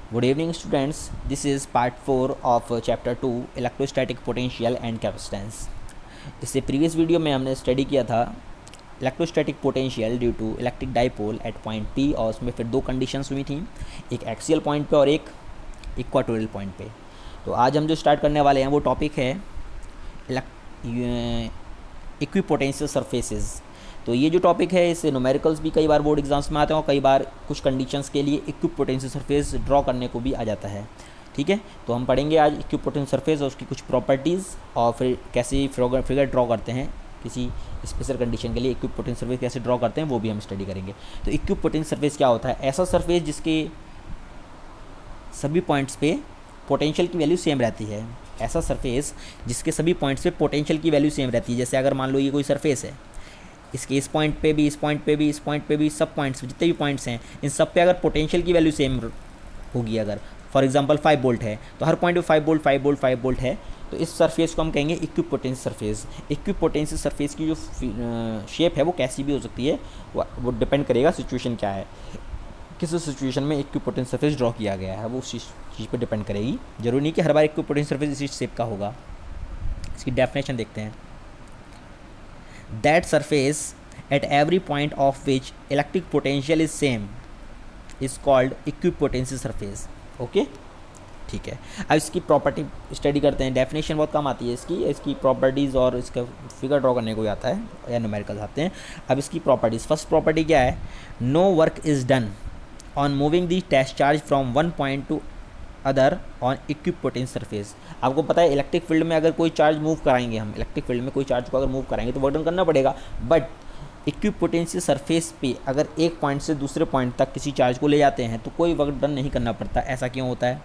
Good evening students, this is part 4 of chapter 2 electrostatic potential and capacitance. इससे previous video में हमने study किया था electrostatic potential due to electric dipole at point P, और उसमें फिर दो कंडीशंस हुई थी, एक एक्सियल पॉइंट पे और एक इक्वाटोरियल पॉइंट पे। तो आज हम जो स्टार्ट करने वाले हैं वो टॉपिक है इक्विपोटेंशियल सरफेसेस। तो ये जो टॉपिक है इससे न्यूमेरिकल्स भी कई बार बोर्ड एग्जाम्स में आते हैं और कई बार कुछ कंडीशंस के लिए इक्विपोटेंशियल सरफेस ड्रॉ करने को भी आ जाता है। ठीक है, तो हम पढ़ेंगे आज इक्विपोटेंशियल सरफेस और उसकी कुछ प्रॉपर्टीज़ और फिर कैसे फिगर ड्रॉ करते हैं किसी स्पेशल कंडीशन के लिए इक्विपोटेंशियल सरफेस कैसे ड्रॉ करते हैं वो भी हम स्टडी करेंगे। तो इक्विपोटेंशियल सरफेस क्या होता है? ऐसा सरफेस जिसके सभी पॉइंट्स पे पोटेंशियल की वैल्यू सेम रहती है। ऐसा सरफेस जिसके सभी पॉइंट्स पे पोटेंशियल की वैल्यू सेम रहती है। जैसे अगर मान लो ये कोई सरफेस है, इसके इस पॉइंट पे भी, इस पॉइंट पे भी, इस पॉइंट पे भी, सब पॉइंट्स जितने भी पॉइंट्स हैं इन सब पे अगर पोटेंशियल की वैल्यू सेम होगी, अगर फॉर एग्जांपल 5 वोल्ट है तो हर पॉइंट पे 5 वोल्ट 5 वोल्ट 5 वोल्ट है, तो इस सरफेस को हम कहेंगे इक्विपोटेंशियल सरफेस। इक्विपोटेंशियल सरफेस की जो शेप है वो कैसी भी हो सकती है, वो डिपेंड करेगा सिचुएशन क्या है, किस सिचुएशन में इक्विपोटेंशियल सरफेस ड्रॉ किया गया है वो उस चीज़ पर डिपेंड करेगी। जरूरी नहीं कि हर बार इक्विपोटेंशियल सरफेस इसी शेप का होगा। इसकी डेफिनेशन देखते हैं। That surface at every point of which electric potential is same is called equipotential surface। Okay, ठीक है। अब इसकी प्रॉपर्टी स्टडी करते हैं। डेफिनेशन बहुत कम आती है इसकी प्रॉपर्टीज़ और इसका फिगर ड्रॉ करने को आता है या न्यूमेरिकल्स आते हैं। अब इसकी प्रॉपर्टीज़, फर्स्ट प्रॉपर्टी क्या है? No work is done on moving the test charge from one point to other on equipotential surface. आपको पता है इलेक्ट्रिक फील्ड में अगर कोई चार्ज मूव कराएंगे, हम इलेक्ट्रिक फील्ड में कोई चार्ज को अगर मूव कराएंगे तो वर्क डन करना पड़ेगा, बट इक्विपोटेंशियल सरफेस पे अगर एक पॉइंट से दूसरे पॉइंट तक किसी चार्ज को ले जाते हैं तो कोई वर्क डन नहीं करना पड़ता। ऐसा क्यों होता है?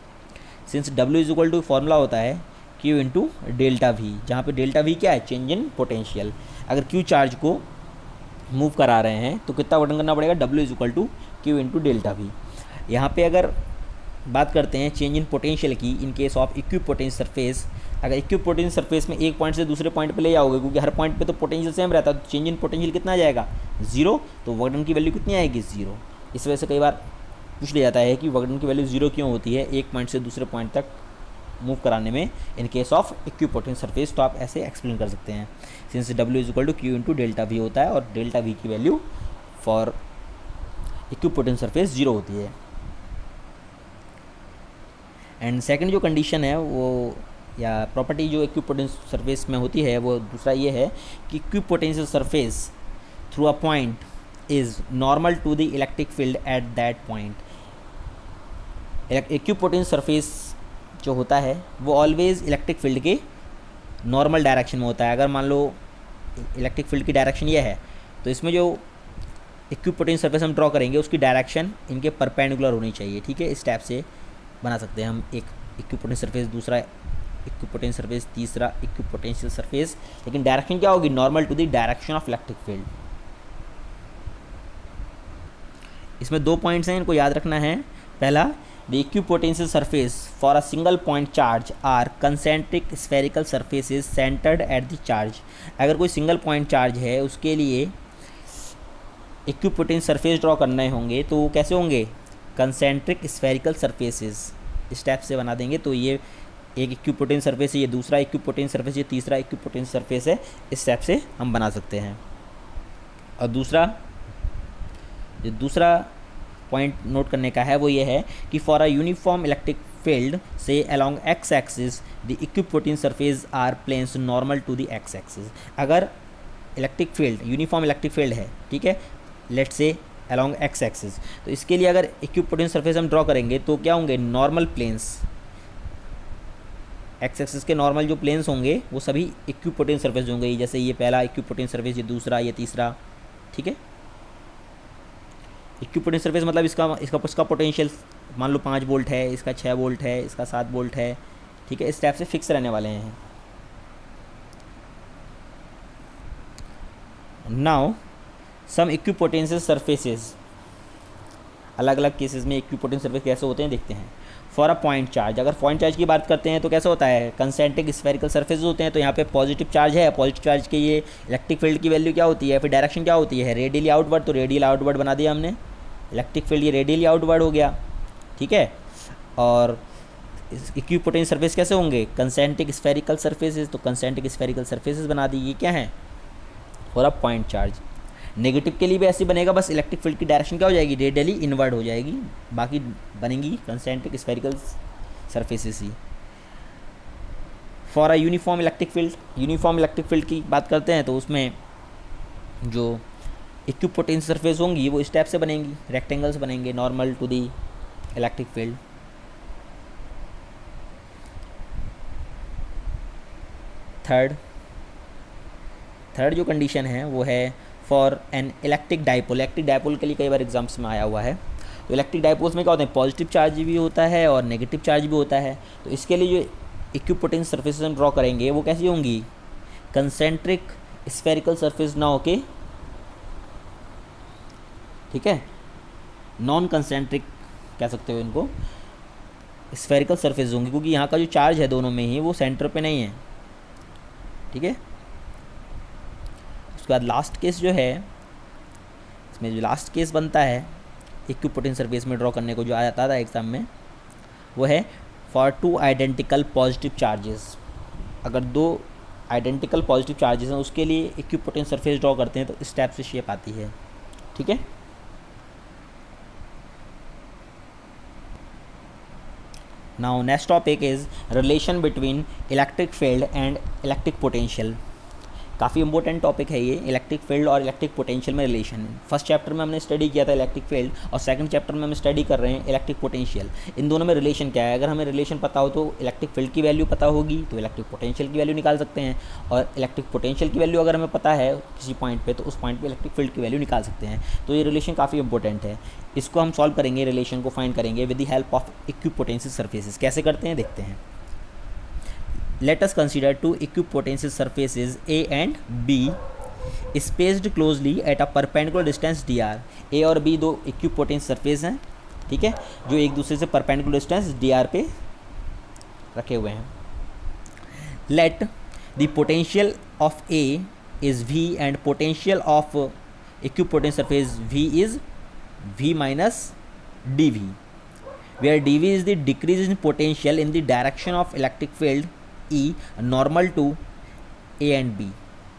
Since W is equal to formula होता है Q इंटू डेल्टा वी, जहाँ पे डेल्टा वी क्या है? Change in potential. अगर Q चार्ज को मूव करा रहे हैं तो कितना वर्क डन करना पड़ेगा? W is equal to Q into delta V. यहाँ पे अगर बात करते हैं चेंज इन पोटेंशियल की, इन केस ऑफ इक्विपोटेंशियल सरफेस, अगर इक्विपोटेंशियल सरफेस में एक पॉइंट से दूसरे पॉइंट पे ले जाओगे, क्योंकि हर पॉइंट पे तो पोटेंशियल सेम रहता है, तो चेंज इन पोटेंशियल कितना आ जाएगा? 0। तो वर्क डन की वैल्यू कितनी आएगी? 0। इस वजह से कई बार पूछ लिया जाता है कि वर्क डन की वैल्यू 0 क्यों होती है एक पॉइंट से दूसरे पॉइंट तक मूव कराने में in case of equipotential surface. तो आप ऐसे एक्सप्लेन कर सकते हैं, since W is equal to Q into delta V होता है और डेल्टा वी की वैल्यू फॉर इक्विपोटेंशियल सरफेस 0 होती है। एंड सेकंड जो कंडीशन है वो या प्रॉपर्टी जो इक्विपोटेंशियल सरफेस में होती है वो दूसरा ये है कि equipotential surface through a point is normal to the electric field at that point. Equipotential surface जो होता है वो ऑलवेज इलेक्ट्रिक फील्ड के नॉर्मल डायरेक्शन में होता है। अगर मान लो इलेक्ट्रिक फील्ड की डायरेक्शन ये है तो इसमें जो इक्विपोटेंशियल सरफेस हम ड्रॉ करेंगे उसकी डायरेक्शन इनके परपेंडिकुलर होनी चाहिए। ठीक है, इस टाइप से बना सकते हैं हम एक इक्विपोटेंशियल सरफेस, दूसरा इक्विपोटेंशियल सरफेस, तीसरा इक्विपोटेंशियल सरफेस, लेकिन डायरेक्शन क्या होगी? Normal to the direction of electric field. इसमें दो पॉइंट्स हैं, इनको याद रखना है। पहला, the equipotential surface for a single point charge are concentric spherical surfaces centered at the charge. अगर कोई सिंगल पॉइंट चार्ज है उसके लिए इक्विपोटेंशियल सरफेस ड्रॉ करने होंगे तो कैसे होंगे? कंसेंट्रिक स्फेरिकल सरफेसेस इस टाइप से बना देंगे। तो ये एक इक्विपोटेंशियल सरफेस है, ये दूसरा इक्विपोटेंशियल सरफेस, ये तीसरा इक्विपोटेंशियल सरफेस है। इस टाइप से हम बना सकते हैं। और दूसरा पॉइंट नोट करने का है वो ये है कि for a uniform electric field से along x axis the equipotential surface are planes normal to the x axis. अगर electric field uniform electric field है, ठीक है, let's say along x axis, तो इसके लिए अगर इक्विपोटेंशियल सरफेस हम ड्रॉ करेंगे तो क्या होंगे? Normal planes. एक्स एक्सिस के नॉर्मल जो प्लेन्स होंगे वो सभी इक्विपोटेंशियल सरफेस होंगे। जैसे ये पहला इक्विपोटेंशियल सरफेस, ये दूसरा, ये तीसरा। ठीक है, इक्विपोटेंशियल सरफेस मतलब इसका पोटेंशियल मान लो 5 वोल्ट है, इसका 6 वोल्ट है, इसका 7 वोल्ट है। ठीक है, इस टाइप से फिक्स रहने वाले हैं। नाउ सम इक्विपोटेंशियल सरफेसेस, अलग अलग केसेस में इक्विपोटेंशियल सरफेस कैसे होते हैं देखते हैं। फॉर अ पॉइंट चार्ज, अगर पॉइंट चार्ज की बात करते हैं तो कैसे होता है? कंसेंट्रिक स्फेरिकल सरफेसेस होते हैं। तो यहाँ पे पॉजिटिव चार्ज है, पॉजिटिव चार्ज के ये इलेक्ट्रिक फील्ड की वैल्यू क्या होती है, फिर डायरेक्शन क्या होती है? Radially outward. तो रेडियल आउटवर्ड बना दिया हमने, इलेक्ट्रिक फील्ड ये रेडियली आउटवर्ड हो गया। ठीक है, और इक्विपोटेंशियल सरफेस कैसे होंगे, कंसेंट्रिक स्फेरिकल सरफेसेस, तो कंसेंट्रिक स्फेरिकल सरफेसेस बना दी, ये क्या है, और अब पॉइंट चार्ज। नेगेटिव के लिए भी ऐसे बनेगा, बस इलेक्ट्रिक फील्ड की डायरेक्शन क्या हो जाएगी, रेडियली इनवर्ड हो जाएगी, बाकी बनेंगी concentric spherical surfaces he. For a uniform electric field, uniform electric field की बात करते हैं तो उसमें जो इक्विपोटेंशियल सरफेस होंगी वो इस टाइप से बनेंगी, रेक्टेंगल्स बनेंगे normal to the electric field. Third जो कंडीशन है वो है for an electric dipole. Electric dipole के लिए कई बार एग्जाम्स में आया हुआ है। तो इलेक्ट्रिक डाइपोल्स में क्या होता है, पॉजिटिव चार्ज भी होता है और नेगेटिव चार्ज भी होता है। तो इसके लिए जो इक्विपोटेंशियल सरफेसेस हम ड्रॉ करेंगे वो कैसी होंगी, कंसेंट्रिक स्फेरिकल सरफेस ना होके, ठीक है, नॉन कंसेंट्रिक कह सकते हो इनको, स्फेरिकल सरफेस होंगी, क्योंकि यहाँ का जो चार्ज है दोनों में ही वो सेंटर पे नहीं है, ठीक है। उसके बाद लास्ट केस जो है, इसमें जो लास्ट केस बनता है इक्विपोटेंशियल सरफेस में ड्रॉ करने को जो आ जाता था एग्जाम में, वो है for two identical positive charges. अगर दो आइडेंटिकल पॉजिटिव चार्जेस हैं उसके लिए इक्विपोटेंशियल सरफेस ड्रॉ करते हैं तो इस टाइप से शेप आती है, ठीक है। Now next topic is relation between electric field and electric potential. काफ़ी इंपॉर्टेंट टॉपिक है ये, इलेक्ट्रिक फील्ड और इलेक्ट्रिक पोटेंशियल में रिलेशन। फर्स्ट चैप्टर में हमने स्टडी किया था इलेक्ट्रिक फील्ड और सेकंड चैप्टर में हम स्टडी कर रहे हैं इलेक्ट्रिक पोटेंशियल। इन दोनों में रिलेशन क्या है, अगर हमें रिलेशन पता हो तो इलेक्ट्रिक फील्ड की वैल्यू पता होगी तो इलेक्ट्रिक पोटेंशियल की वैल्यू निकाल सकते हैं, और इलेक्ट्रिक पोटेंशियल की वैल्यू अगर हमें पता है किसी पॉइंट पर तो उस पॉइंट पर इलेक्ट्रिक फील्ड की वैल्यू निकाल सकते हैं। तो ये रिलेशन काफ़ी इंपॉर्टेंट है, इसको हम सॉल्व करेंगे, रिलेशन को फाइंड करेंगे with the help of equipotential surfaces. कैसे करते हैं देखते हैं। Let us consider two equipotential surfaces A and B spaced closely at a perpendicular distance dr। A और B दो equipotent surface हैं, ठीक है, जो एक दूसरे से perpendicular distance dr पे रखे हुए हैं। Let the potential of A is V and potential of equipotent surface V is V minus dV, where dV is the decrease in potential in the direction of electric field E normal to A and B,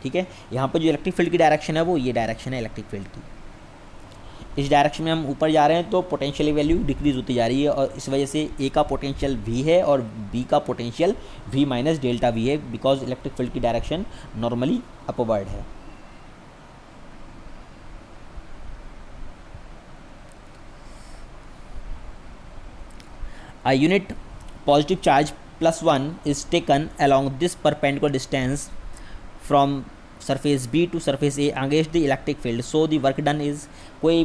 ठीक है। यहाँ पर जो electric field की direction है वो ये direction है इलेक्ट्रिक फील्ड की। इस डायरेक्शन में हम ऊपर जा रहे हैं तो पोटेंशियल वैल्यू डिक्रीज होती जा रही है, और इस वजह से A का पोटेंशियल V है और B का potential V minus delta V है, बिकॉज इलेक्ट्रिक फील्ड की डायरेक्शन नॉर्मली अपवर्ड है। A unit positive charge +1 is taken along this perpendicular distance from surface B to surface A against the electric field, so the work done is, कोई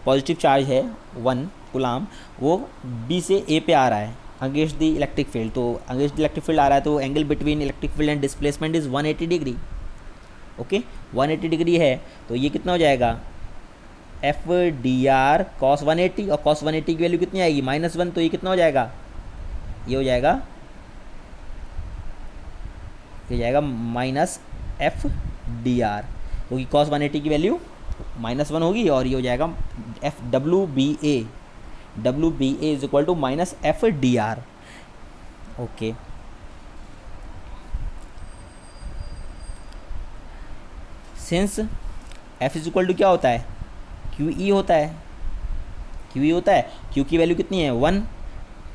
positive charge है 1 coulomb, वो B से A पे आ रहा है against the electric field, तो against the electric field आ रहा है तो angle between electric field and displacement is 180 degree, okay 180 degree है। तो ये कितना हो जाएगा, एफ डी आर कॉस 180, और कॉस 180 की वैल्यू कितनी आएगी, -1, तो ये कितना हो जाएगा, ये हो जाएगा माइनस एफ डी आर, क्योंकि कॉस 180 की वैल्यू -1 होगी, और ये हो जाएगा F W B A is equal to minus F D R, okay. Since F is equal to क्या होता है, क्यू ई होता है, क्यू की वैल्यू कितनी है 1,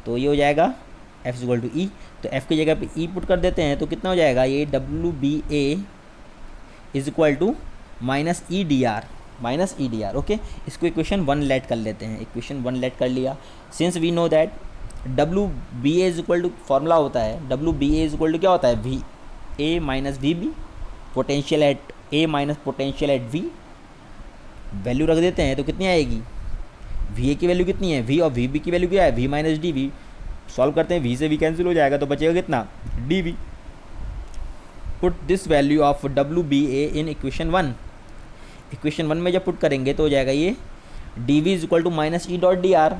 तो ये हो जाएगा एफ इज इक्वल टू ई, तो एफ की जगह पे ई पुट कर देते हैं तो कितना हो जाएगा, ये W B A is equal to minus E D R, okay. इसको इक्वेशन 1 लेट कर लेते हैं, इक्वेशन 1 लेट कर लिया। Since we know that W B A is equal to, formula होता है W B A is equal to क्या होता है, V A minus V B, potential at A minus potential at V, value रख देते हैं तो कितनी आएगी, वी ए की वैल्यू कितनी है, वी, और वी बी की वैल्यू क्या है, V minus D V. Solve करते हैं, वी से वी कैंसिल हो जाएगा तो बचेगा कितना, D V. Put this value of W B A in equation 1, equation 1 में जब पुट करेंगे तो हो जाएगा ये D V is equal to minus E dot D R,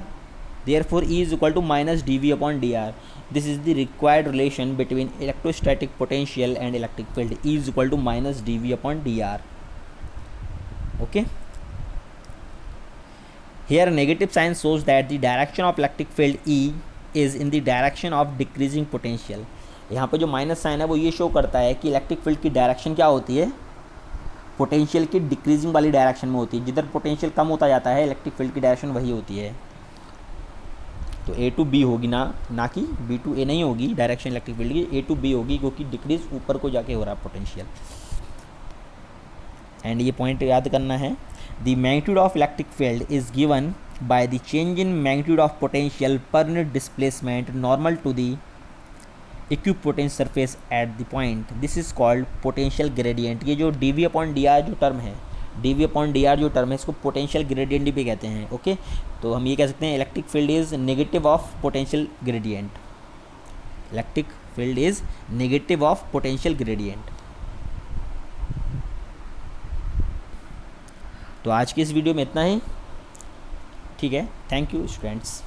therefore E is equal to minus D we upon D R. This is the required relation between electrostatic potential and electric field, E is equal to minus D we upon D R, okay. Here negative sign shows that the direction of electric field E is in the direction of decreasing potential. यहाँ पे जो minus sign है वो ये show करता है कि electric field की डायरेक्शन क्या होती है, पोटेंशियल की डिक्रीजिंग वाली डायरेक्शन में होती है। जिधर पोटेंशियल कम होता जाता है इलेक्ट्रिक फील्ड की डायरेक्शन वही होती है। तो ए टू बी होगी ना कि बी टू ए नहीं होगी डायरेक्शन इलेक्ट्रिक फील्ड की, ए टू बी होगी, क्योंकि डिक्रीज ऊपर को जाके हो रहा है पोटेंशियल। एंड ये पॉइंट याद करना है, the magnitude of electric field is given by the change in magnitude of potential per unit displacement normal to the equipotential surface at the point, this is called potential gradient. ये जो d we upon D r जो term है, d we upon D r जो term है, इसको potential gradient भी कहते हैं। ओके, तो हम ये कह सकते हैं electric field is negative of potential gradient, electric field is negative of potential gradient. तो आज की इस वीडियो में इतना ही, ठीक है। Thank you students.